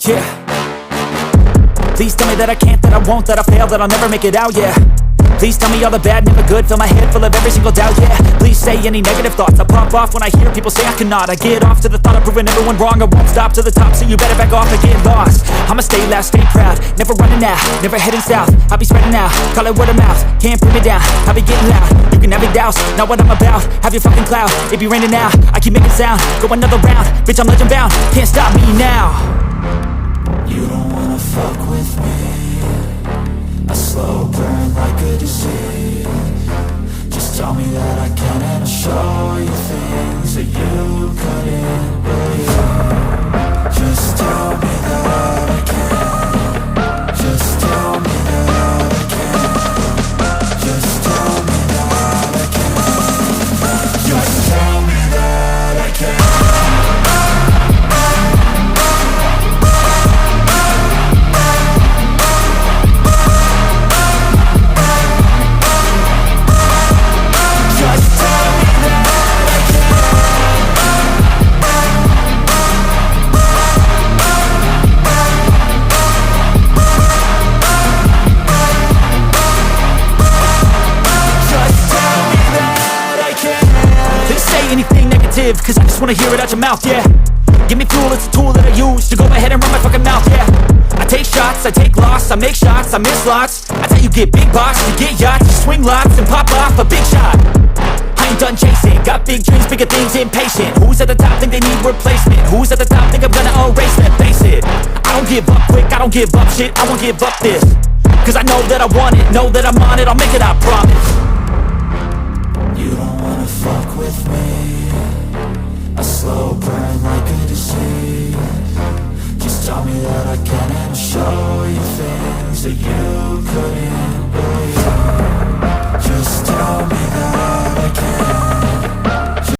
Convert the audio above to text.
Yeah. Please tell me that I can't, that I won't, that I fail, that I'll never make it out, yeah. Please tell me all the bad, never good, fill my head full of every single doubt, yeah. Please say any negative thoughts, I pop off when I hear people say I cannot. I get off to the thought of proving everyone wrong, I won't stop to the top, so you better back off and get lost. I'ma stay loud, stay proud, never running out, never heading south. I'll be spreading out, call it word of mouth, can't put me down, I'll be getting loud. You can have your doubts, not what I'm about, have your fucking clout. It be raining now, I keep making sound, go another round, bitch I'm legend bound, can't stop me now. You don't wanna fuck with me, a slow burn like a disease. Just tell me that I can and I'll show you things that you couldn't believe. Just tell me that I can. Just tell me that I can. Just tell me that I can. Just tell me that I can. Cause I just wanna hear it out your mouth, yeah. Give me fuel, it's a tool that I use to go ahead and run my fucking mouth, yeah. I take shots, I take loss, I make shots, I miss lots. That's how you get big box, you get yachts, you swing lots and pop off a big shot. I ain't done chasing, got big dreams, bigger things, impatient. Who's at the top think they need replacement? Who's at the top think I'm gonna erase them? Face it, I don't give up quick, I don't give up shit, I won't give up this. Cause I know that I want it, know that I'm on it, I'll make it, I promise. You don't wanna fuck with me, a slow burn like a disease. Just tell me that I can and I'll show you things that you couldn't believe.